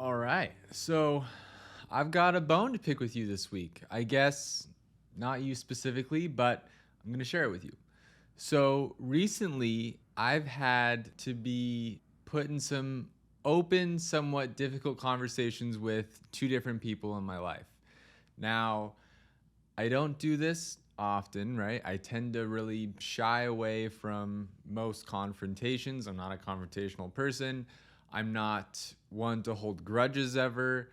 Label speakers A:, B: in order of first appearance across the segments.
A: All right. So I've got a bone to pick with you this week. I guess not you specifically, but I'm going to share it with you. So recently, I've had to be put in some open, somewhat difficult conversations with two different people in my life. Now, I don't do this often, right? I tend to really shy away from most confrontations. I'm not a confrontational person. I'm not one to hold grudges ever.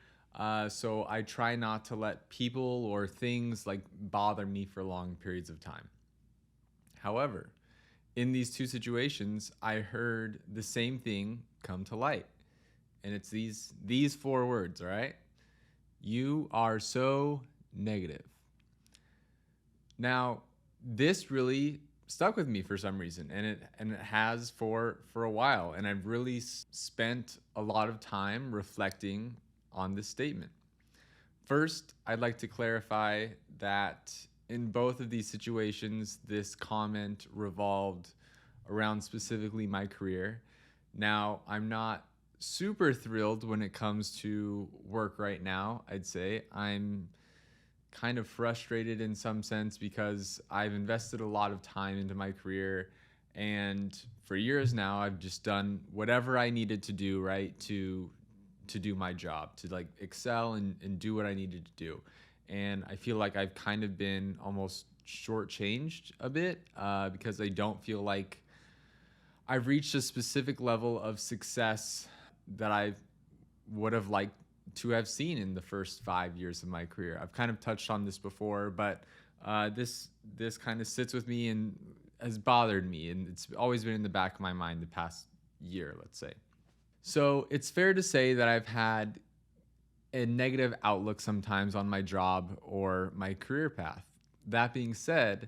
A: So I try not to let people or things like bother me for long periods of time. However, in these two situations, I heard the same thing come to light. And it's these four words, all right? You are so negative. Now, this really stuck with me for some reason, and it has for a while, and I've really spent a lot of time reflecting on this statement. First, I'd like to clarify that in both of these situations, this comment revolved around specifically my career. Now, I'm not super thrilled when it comes to work right now, I'd say. I'm kind of frustrated in some sense because I've invested a lot of time into my career, and for years now I've just done whatever I needed to do, right, to do my job, to like excel and do what I needed to do. And I feel like I've kind of been almost shortchanged a bit because I don't feel like I've reached a specific level of success that I would have liked to have seen in the first 5 years of my career. I've kind of touched on this before, but this kind of sits with me and has bothered me, and it's always been in the back of my mind the past year, let's say. So it's fair to say that I've had a negative outlook sometimes on my job or my career path. That being said,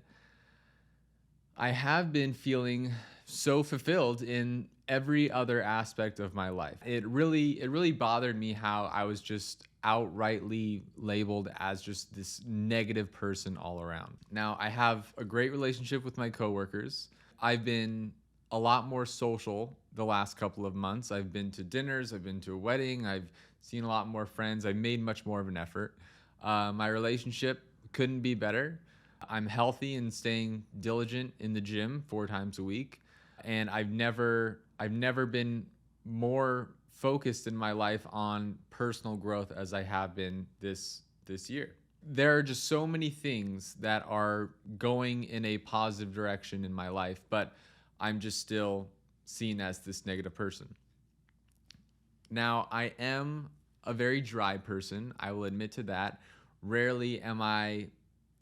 A: I have been feeling so fulfilled in every other aspect of my life. It really bothered me how I was just outrightly labeled as just this negative person all around. Now, I have a great relationship with my coworkers. I've been a lot more social the last couple of months. I've been to dinners, I've been to a wedding, I've seen a lot more friends. I've made much more of an effort. My relationship couldn't be better. I'm healthy and staying diligent in the gym 4 times a week. And I've never been more focused in my life on personal growth as I have been this year. There are just so many things that are going in a positive direction in my life, but I'm just still seen as this negative person. Now, I am a very dry person. I will admit to that. Rarely am I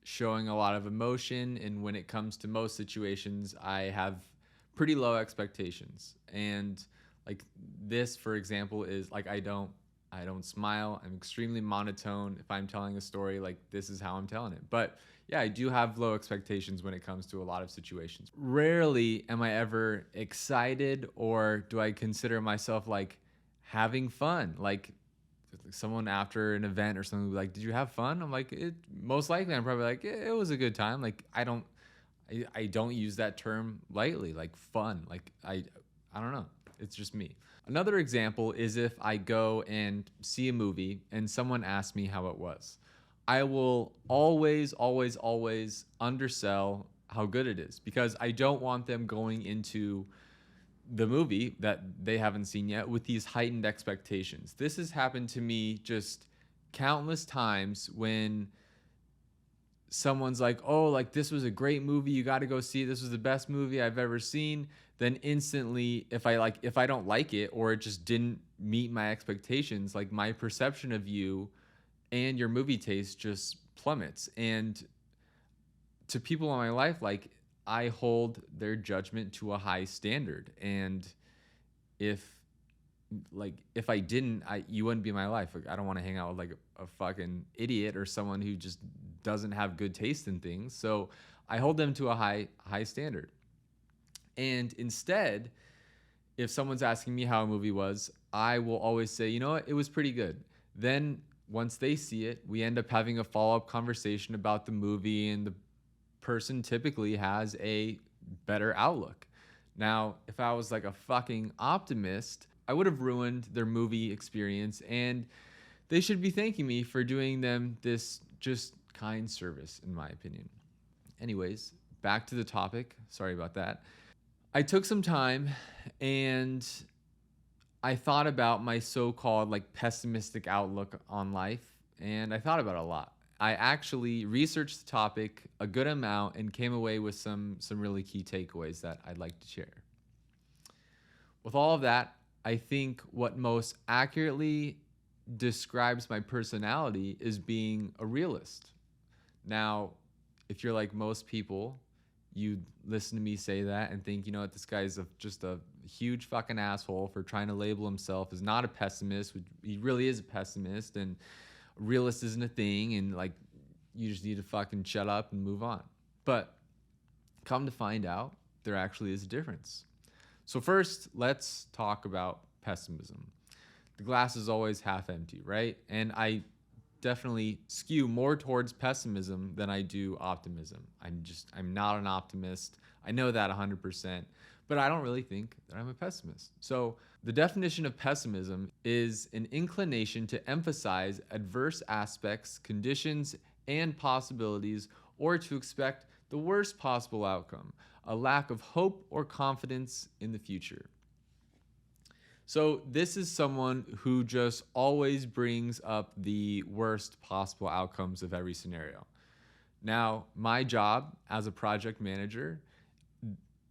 A: showing a lot of emotion, and when it comes to most situations, I have pretty low expectations. And like this, for example, is like I don't smile. I'm extremely monotone. If I'm telling a story, like this is how I'm telling it. But yeah, I do have low expectations when it comes to a lot of situations. Rarely am I ever excited, or do I consider myself like having fun. Like someone after an event or something will be like, "Did you have fun?" I'm like, "It most likely." I'm probably like, "It was a good time." Like I don't use that term lightly. Like fun. Like I don't know. It's just me. Another example is if I go and see a movie and someone asks me how it was. I will always, always, always undersell how good it is because I don't want them going into the movie that they haven't seen yet with these heightened expectations. This has happened to me just countless times when someone's like, "Oh, like this was a great movie. You got to go see it. This was the best movie I've ever seen." Then instantly, if I don't like it or it just didn't meet my expectations, like my perception of you and your movie taste just plummets. And to people in my life, like I hold their judgment to a high standard. And if if I didn't, I you wouldn't be in my life. Like I don't want to hang out with like a fucking idiot or someone who just doesn't have good taste in things. So I hold them to a high standard. And instead, if someone's asking me how a movie was, I will always say, you know what, it was pretty good. Then once they see it, we end up having a follow up conversation about the movie, and the person typically has a better outlook. Now, if I was like a fucking optimist, I would have ruined their movie experience, and they should be thanking me for doing them this just kind service, in my opinion. Anyways, back to the topic. Sorry about that. I took some time and I thought about my so-called like pessimistic outlook on life, and I thought about it a lot. I actually researched the topic a good amount and came away with some really key takeaways that I'd like to share. With all of that, I think what most accurately describes my personality is being a realist. Now, if you're like most people, you listen to me say that and think, you know what, this guy's just a huge fucking asshole for trying to label himself as not a pessimist. He really is a pessimist, and a realist isn't a thing, and like you just need to fucking shut up and move on. But come to find out, there actually is a difference. So first, let's talk about pessimism. The glass is always half empty, right? And I definitely skew more towards pessimism than I do optimism. I'm not an optimist. I know that 100%, but I don't really think that I'm a pessimist. So the definition of pessimism is an inclination to emphasize adverse aspects, conditions, and possibilities, or to expect the worst possible outcome, a lack of hope or confidence in the future. So this is someone who just always brings up the worst possible outcomes of every scenario. Now, my job as a project manager,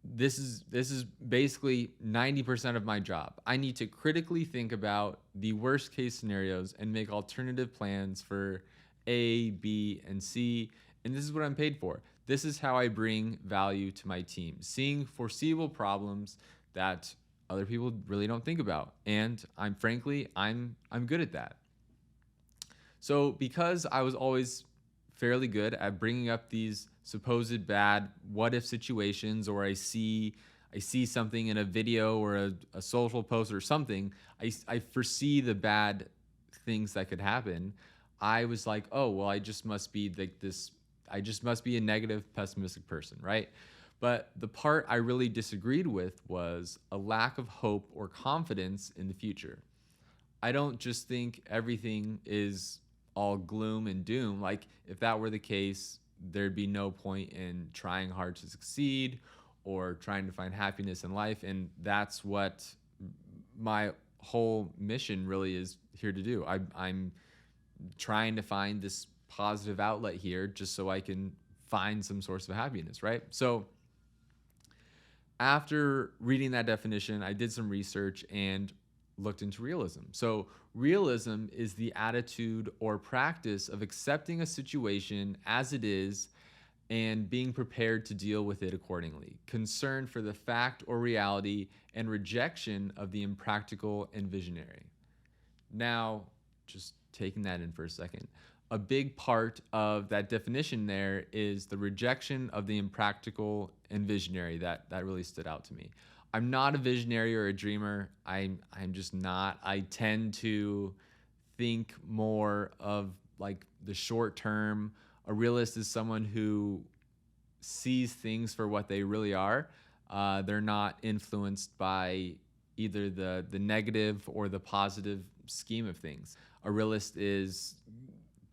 A: this is basically 90% of my job. I need to critically think about the worst case scenarios and make alternative plans for A, B, and C, and this is what I'm paid for. This is how I bring value to my team, seeing foreseeable problems that other people really don't think about. And I'm good at that. So because I was always fairly good at bringing up these supposed bad what if situations, or I see something in a video or a social post or something, I foresee the bad things that could happen. I was like, oh, well, I just must be a negative, pessimistic person, right? But the part I really disagreed with was a lack of hope or confidence in the future. I don't just think everything is all gloom and doom. Like, if that were the case, there'd be no point in trying hard to succeed or trying to find happiness in life. And that's what my whole mission really is here to do. I'm trying to find this positive outlet here just so I can find some source of happiness, right? So after reading that definition, I did some research and looked into realism. So realism is the attitude or practice of accepting a situation as it is and being prepared to deal with it accordingly, concern for the fact or reality, and rejection of the impractical and visionary. Now, just taking that in for a second, a big part of that definition there is the rejection of the impractical and visionary. That really stood out to me. I'm not a visionary or a dreamer. I'm just not. I tend to think more of like the short term. A realist is someone who sees things for what they really are. They're not influenced by either the negative or the positive scheme of things. A realist is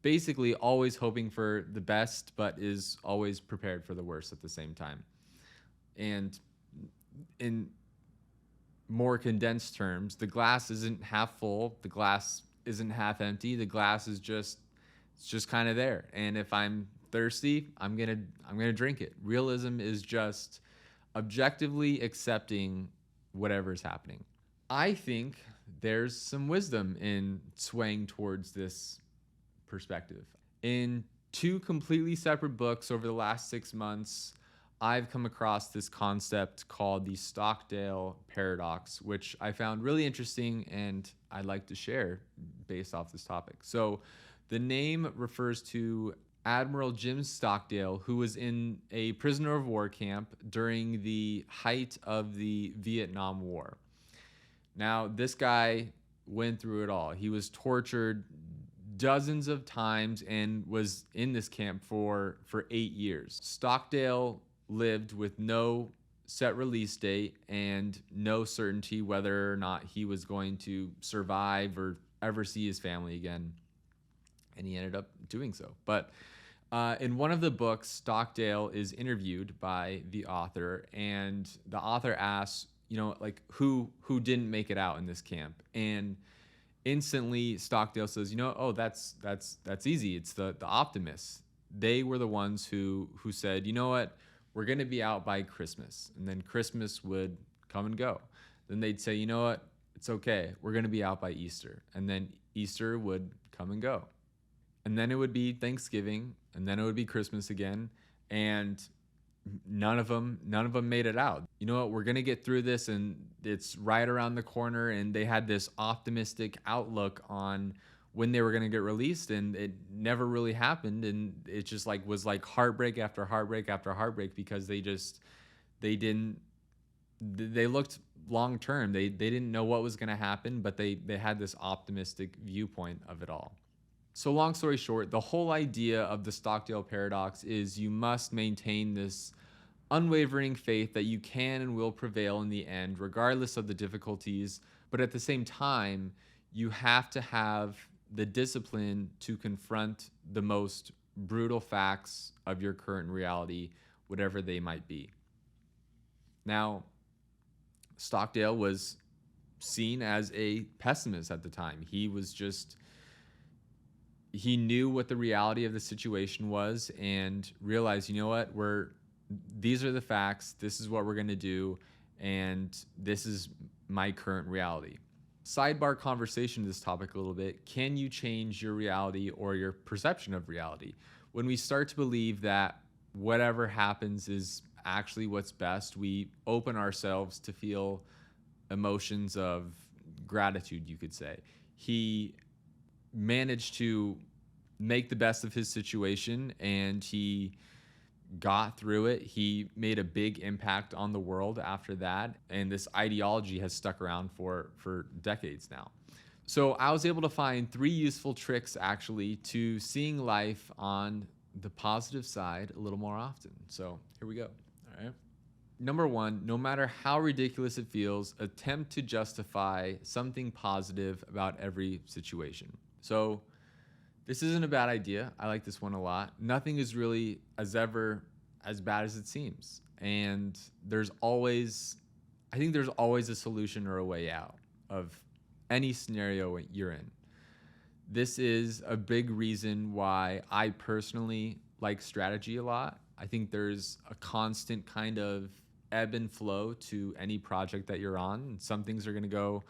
A: basically always hoping for the best, but is always prepared for the worst at the same time. And in more condensed terms, the glass isn't half full, the glass isn't half empty, the glass is just kind of there. And if I'm thirsty, I'm gonna drink it. Realism is just objectively accepting whatever's happening. I think there's some wisdom in swaying towards this perspective. In two completely separate books over the last 6 months, I've come across this concept called the Stockdale paradox, which I found really interesting and I'd like to share based off this topic. So the name refers to Admiral Jim Stockdale, who was in a prisoner of war camp during the height of the Vietnam War. Now, this guy went through it all. He was tortured dozens of times and was in this camp for 8 years. Stockdale lived with no set release date and no certainty whether or not he was going to survive or ever see his family again. And he ended up doing so. But in one of the books, Stockdale is interviewed by the author, and the author asks, like who didn't make it out in this camp, and instantly Stockdale says, oh, that's easy. It's the optimists. They were the ones who said, you know what, we're going to be out by Christmas, and then Christmas would come and go. Then they'd say, you know what, it's okay, we're going to be out by Easter, and then Easter would come and go. And then it would be Thanksgiving, and then it would be Christmas again, and none of them made it out. You know what, we're going to get through this, and it's right around the corner. And they had this optimistic outlook on when they were going to get released, and it never really happened. And it just was heartbreak after heartbreak after heartbreak, because they looked long term. They didn't know what was going to happen, but they had this optimistic viewpoint of it all. So long story short, the whole idea of the Stockdale paradox is you must maintain this unwavering faith that you can and will prevail in the end, regardless of the difficulties. But at the same time, you have to have the discipline to confront the most brutal facts of your current reality, whatever they might be. Now, Stockdale was seen as a pessimist at the time. He knew what the reality of the situation was and realized, you know what, these are the facts, this is what we're going to do, and this is my current reality. Sidebar conversation to this topic a little bit. Can you change your reality or your perception of reality? When we start to believe that whatever happens is actually what's best, we open ourselves to feel emotions of gratitude, you could say. He managed to make the best of his situation, and he got through it. He made a big impact on the world after that, and this ideology has stuck around for decades now. So I was able to find 3 useful tricks actually to seeing life on the positive side a little more often. So here we go. All right. Number 1, no matter how ridiculous it feels, attempt to justify something positive about every situation. So this isn't a bad idea. I like this one a lot. Nothing is really as bad as it seems. And I think there's always a solution or a way out of any scenario you're in. This is a big reason why I personally like strategy a lot. I think there's a constant kind of ebb and flow to any project that you're on. And some things are going to go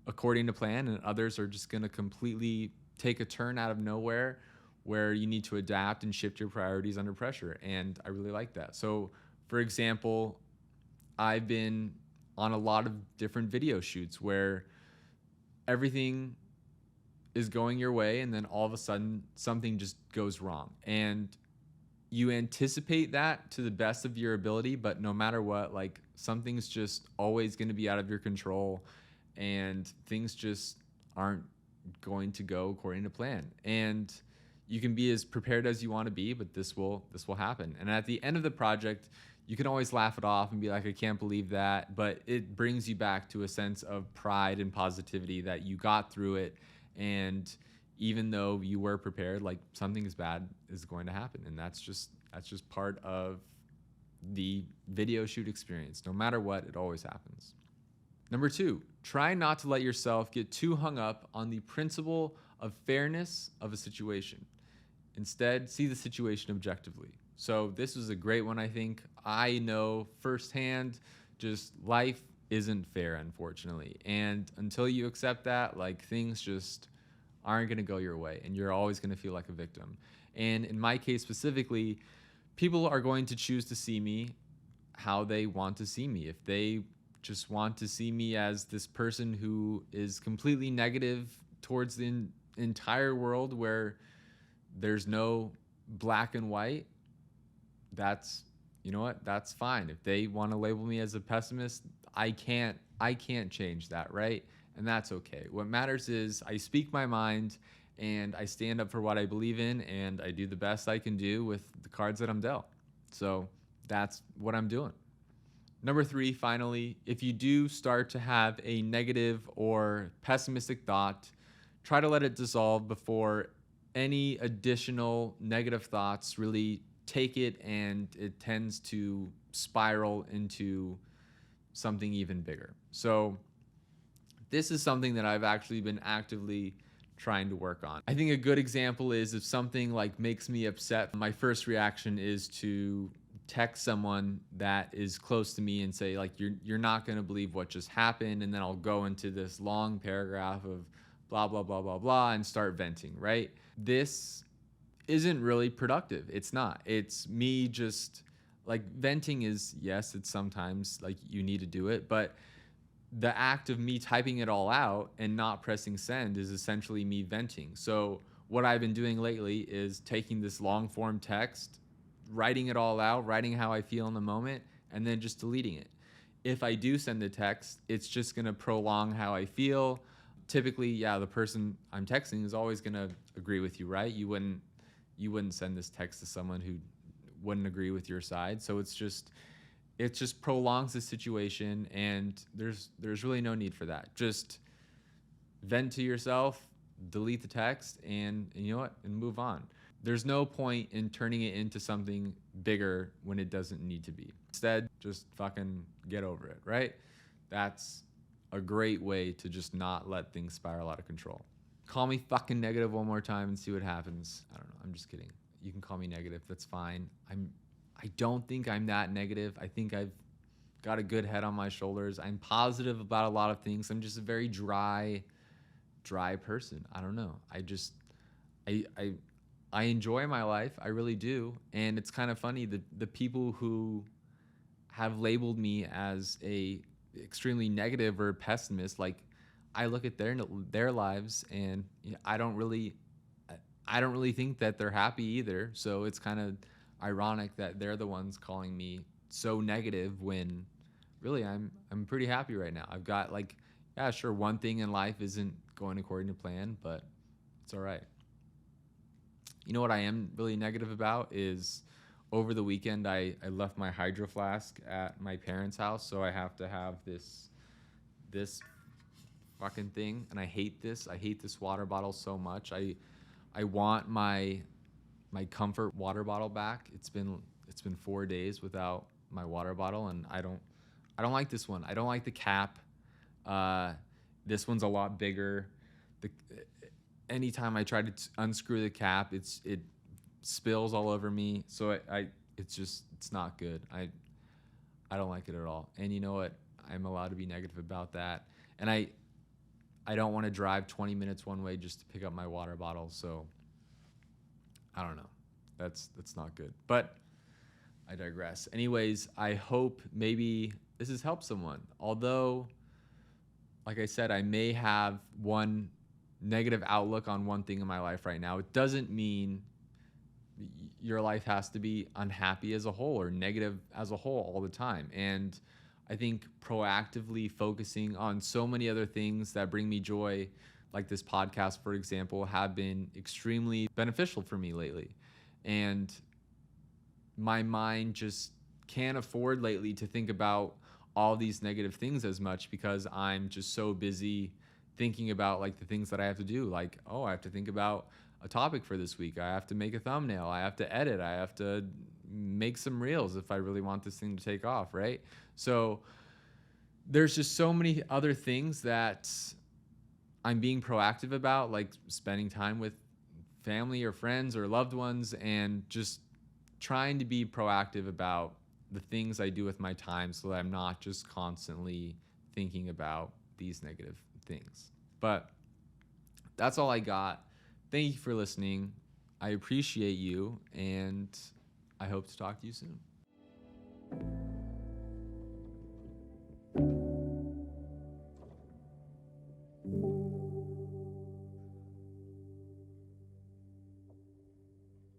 A: according to plan, and others are just going to completely take a turn out of nowhere where you need to adapt and shift your priorities under pressure. And I really like that. So, for example, I've been on a lot of different video shoots where everything is going your way, and then all of a sudden something just goes wrong. And you anticipate that to the best of your ability, but no matter what, something's just always going to be out of your control, and things just aren't going to go according to plan. And you can be as prepared as you want to be, but this will happen. And at the end of the project, you can always laugh it off and be like, I can't believe that, but it brings you back to a sense of pride and positivity that you got through it. And even though you were prepared, something bad is going to happen. And that's just part of the video shoot experience. No matter what, it always happens. Number 2, try not to let yourself get too hung up on the principle of fairness of a situation. Instead, see the situation objectively. So this was a great one, I think. I know firsthand, just life isn't fair, unfortunately. And until you accept that, things just aren't going to go your way, and you're always going to feel like a victim. And in my case specifically, people are going to choose to see me how they want to see me. If they just want to see me as this person who is completely negative towards the entire world, where there's no black and white, that's fine. If they want to label me as a pessimist, I can't change that, right? And that's okay. What matters is I speak my mind, and I stand up for what I believe in, and I do the best I can do with the cards that I'm dealt. So that's what I'm doing. Number three, finally, if you do start to have a negative or pessimistic thought, try to let it dissolve before any additional negative thoughts really take it, and it tends to spiral into something even bigger. So this is something that I've actually been actively trying to work on. I think a good example is if something like makes me upset, my first reaction is to text someone that is close to me and say, like, you're not going to believe what just happened, and then I'll go into this long paragraph of blah blah blah blah blah and start venting, right? This isn't really productive. It's not. It's me just like venting is, yes, it's sometimes like you need to do it, but the act of me typing it all out and not pressing send is essentially me venting. So what I've been doing lately is taking this long form text, writing it all out, writing how I feel in the moment, and then just deleting it. If I do send the text, it's just going to prolong how I feel. Typically, yeah, the person I'm texting is always going to agree with you, right? You wouldn't send this text to someone who wouldn't agree with your side. So it just prolongs the situation, and there's really no need for that. Just vent to yourself, delete the text, and you know what? And move on. There's no point in turning it into something bigger when it doesn't need to be. Instead, just fucking get over it, right? That's a great way to just not let things spiral out of control. Call me fucking negative one more time and see what happens. I don't know. I'm just kidding. You can call me negative. That's fine. I don't think I'm that negative. I think I've got a good head on my shoulders. I'm positive about a lot of things. I'm just a very dry person. I don't know. I enjoy my life. I really do. And it's kind of funny, the people who have labeled me as a extremely negative or pessimist, like I look at their lives, and I don't really think that they're happy either. So it's kind of ironic that they're the ones calling me so negative when really I'm pretty happy right now. I've got like, yeah, sure, one thing in life isn't going according to plan, but it's all right. You know what I am really negative about is over the weekend I left my hydro flask at my parents' house, so I have to have this fucking thing, and I hate this. I hate this water bottle so much. I want my comfort water bottle back. It's been 4 days without my water bottle, and I don't like this one. I don't like the cap. This one's a lot bigger. Anytime I try to unscrew the cap, it spills all over me. So it's not good. I don't like it at all. And you know what? I'm allowed to be negative about that. And I don't want to drive 20 minutes one way just to pick up my water bottle. So I don't know. That's not good. But I digress. Anyways, I hope maybe this has helped someone. Although, like I said, I may have one negative outlook on one thing in my life right now. It doesn't mean your life has to be unhappy as a whole or negative as a whole all the time. And I think proactively focusing on so many other things that bring me joy, like this podcast, for example, have been extremely beneficial for me lately. And my mind just can't afford lately to think about all these negative things as much because I'm just so busy thinking about like the things that I have to do. Like, oh, I have to think about a topic for this week. I have to make a thumbnail. I have to edit. I have to make some reels if I really want this thing to take off, right? So there's just so many other things that I'm being proactive about, like spending time with family or friends or loved ones, and just trying to be proactive about the things I do with my time so that I'm not just constantly thinking about these negative things. But that's all I got. Thank you for listening. I appreciate you, and I hope to talk to you soon.